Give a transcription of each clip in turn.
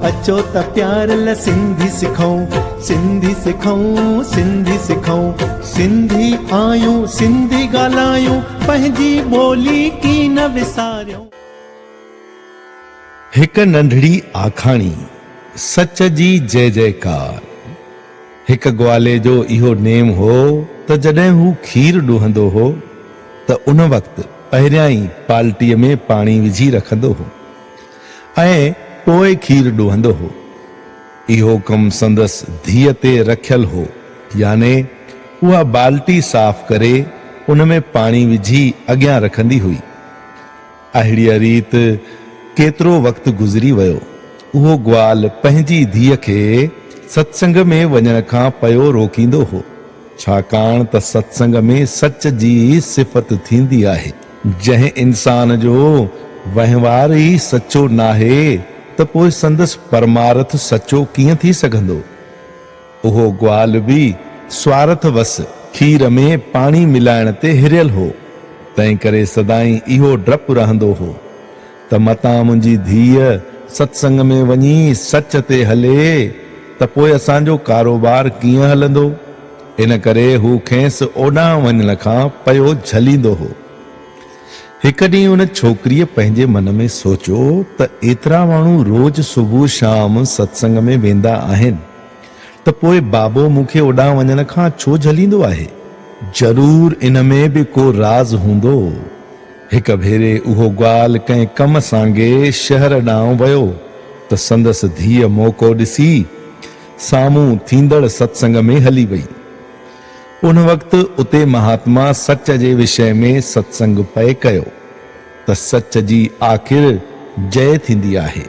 अचो त प्यार ल सिंधी सिखऊं, सिंधी सिखऊं, सिंधी सिखऊं। सिंधी आयूं, सिंधी ॻाल्हायूं, पंहिंजी ॿोली की न विसारियूं। हिक नंढड़ी आखाणी, सच जी जय जयकार। हिक ग्वाले जो इहो नेम हो त जॾहिं हू खीर ॾुहंदो हो त उन वक़्तु पहिरियां ई बाल्टीअ में पाणी विझी रखंदो हो ऐं पोइ खीर ॾुहंदो हो। इहो कमु संदसि धीअ ते रखियल हो, याने उहा बाल्टी साफ़ करे उन में पाणी विझी अॻियां रखंदी हुई। अहिड़ीअ रीति केतिरो वक़्तु गुज़री वियो। उहो ग्वाल पंहिंजी धीअ खे सत्संग में वञण खां पयो रोकींदो हो, छाकाणि त सत्संग में सच जी सिफ़त थींदी आहे। जंहिं इंसान जो वहिंवार ई सचो नाहे त पोइ संदसि परमार्थ सचो कीअं थी सघंदो। उहो ग्वाल बि स्वार्थ वस खीर में पाणी मिलाइण ते हिरियल हो, तंहिं करे सदाई इहो डपु रहंदो हो त मतां मुंहिंजी धीअ सत्संग में वञी सच ते हले त पोइ असांजो कारोबार कीअं हलंदो। इन करे हू खेसि ओॾां वञण खां पयो झलींदो हो। हिकु ॾींहुं उन छोकिरीअ पंहिंजे मन में सोचियो त एतिरा माण्हू रोज सुबुह शाम सत्संग में वेंदा आहिनि त पोइ बाबो मूंखे ओॾां वञण खां छो झलींदो आहे। ज़रूर इन में बि को राज़ हूंदो। हिक भेरे उहो ग्वाल कंहिं कम सांगे शहर ॾांहुं वियो त संदसि धीअ मौक़ो ॾिसी साम्हूं थींदड़ सत्संग में हली वई। उन वक़्तु उते महात्मा सच जे विषय में सत्संग पए कयो त सच जी आख़िर जय थींदी आहे।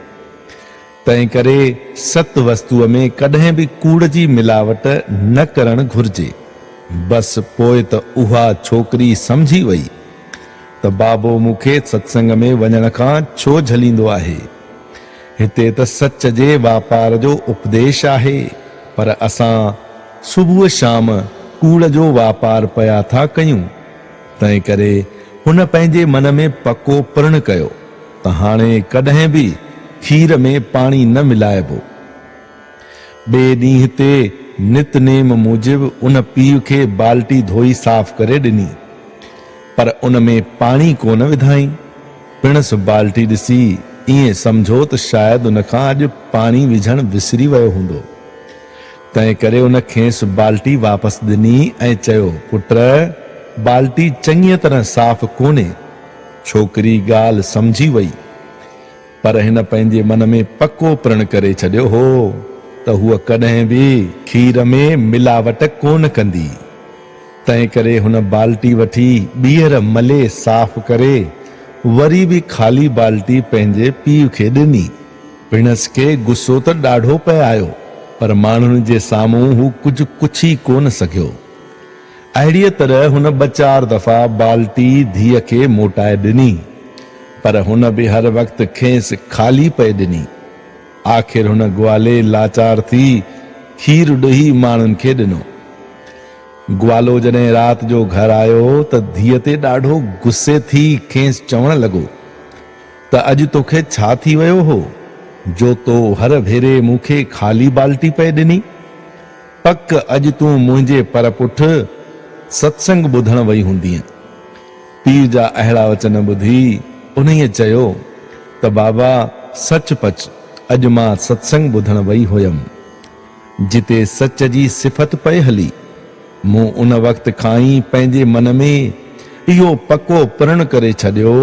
तंहिं करे सत वस्तुअ में कॾहिं बि कूड़ जी मिलावट न करणु घुर्जे। बस पोइ त उहा छोकिरी समझी वई त बाबो मूंखे सत्संग में वञण खां छो झलींदो आहे। हिते त सच जे वापार जो उपदेश आहे, पर असां सुबुह शाम कूड़ जो वापार पया था कयूं। तंहिं करे हुन पंहिंजे मन में पको प्रण कयो त हाणे कॾहिं बि खीर में पाणी न मिलाइबो। ॿिए ॾींहं ते नितनेम मूजिब उन पीउ खे बाल्टी धोई साफ़ करे ॾिनी, पर उन में पाणी कोन विधाई। पिणसि बाल्टी ॾिसी ईअं समझो त शायदि उन खां अॼु पाणी विझण विसरी वियो हूंदो। तंहिं करे उन खेसि बाल्टी वापसि ॾिनी ऐं चयो, पुट बाल्टी चङीअ तरह साफ़ कोन्हे। छोकिरी ॻाल्हि समझी वई, पर हिन पंहिंजे मन में पको प्रण करे छॾियो हो त हूअ कॾहिं बि खीर में मिलावट कोन कंदी। तंहिं करे हुन बाल्टी वठी ॿीहर मले साफ़ करे वरी बि ख़ाली बाल्टी पंहिंजे पीउ खे ॾिनी। पिणसि खे गुस्सो त ॾाढो पिए आयो, पर माण्हुनि जे साम्हूं हू कुझु पुछी कोन सघियो। अहिड़ीअ तरह हुन 2-4 दफ़ा बाल्टी धीअ खे मोटाए ॾिनी, पर हुन बि हर वक़्तु खेसि ख़ाली पए ॾिनी। आख़िर हुन ग्वाले लाचार थी खीर ॾुही माण्हुनि खे ॾिनो। ग्वालो जॾहिं राति जो घर आयो त धीअ ते ॾाढो गुस्से थी खेसि चवण लॻो त अॼु तोखे छा थी वियो हो जो तो हर भेरे मूंखे ख़ाली बाल्टी पए ॾिनी। पक अॼु तूं मुंहिंजे पर पुठ सत्संग ॿुधण वई हूंदीअ। पीउ जा अहिड़ा वचन ॿुधी उन्हीअ चयो त बाबा सचपच अॼु मां सत्संग ॿुधण वई हुयमि जिते सच जी सिफ़त पए हली। मूं उन वक़्त खां ई पंहिंजे मन में इहो पको प्रण करे छॾियो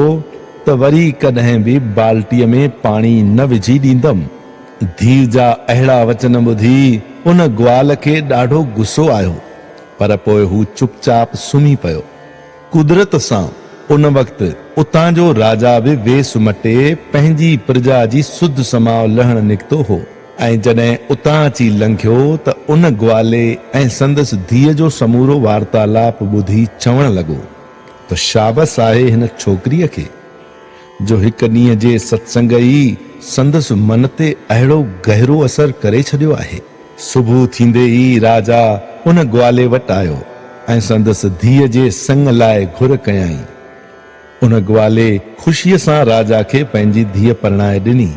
त वरी कॾहिं बि बाल्टीअ में पाणी न विझी ॾींदमि। धीउ जा अहिड़ा वचन ॿुधी उन ग्वाल खे ॾाढो गुस्सो आयो, पर पोइ हू चुपचाप सुम्ही पियो। कुदरत सां उन वक़्तु उतां जो राजा बि वेस मटे पंहिंजी प्रजा जी सुध समाव लहण निकितो हो ऐं जॾहिं उतां अची लंघियो त उन ग्वाले ऐं संदसि धीअ जो समूरो वार्तालाप ॿुधी चवण लॻो त शाबस आहे हिन छोकिरीअ खे जो हिकु ॾींहं जे सत्संग ई संदसि मन ते अहिड़ो गहरो असर करे छॾियो आहे। सुबुह थींदे ई राजा उन ग्वाले वटि आयो ऐं संदसि धीअ जे संग लाइ घुर कयाई। उन ग्वाले ख़ुशीअ सां राजा खे पंहिंजी धीअ परणाए ॾिनी।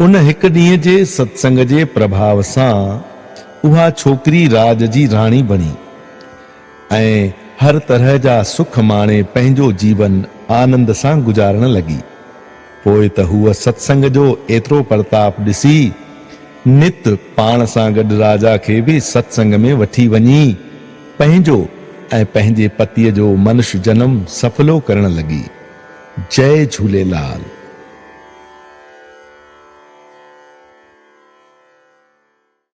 उन हिक ॾींहं जे सत्संग जे प्रभाव सां उहा छोकिरी राज जी राणी बणी ऐं हर तरह जा सुख माणे पंहिंजो जीवन आनंद सां गुजारण लॻी। पोइ त हूअ सत्संग जो एतिरो प्रताप ॾिसी नित पाण सां गॾु राजा खे बि सत्संग में वठी वञी पंहिंजो ऐं पंहिंजे पतीअ जो मनुष्य जन्म सफलो करण लॻी। जय झूलेलाल।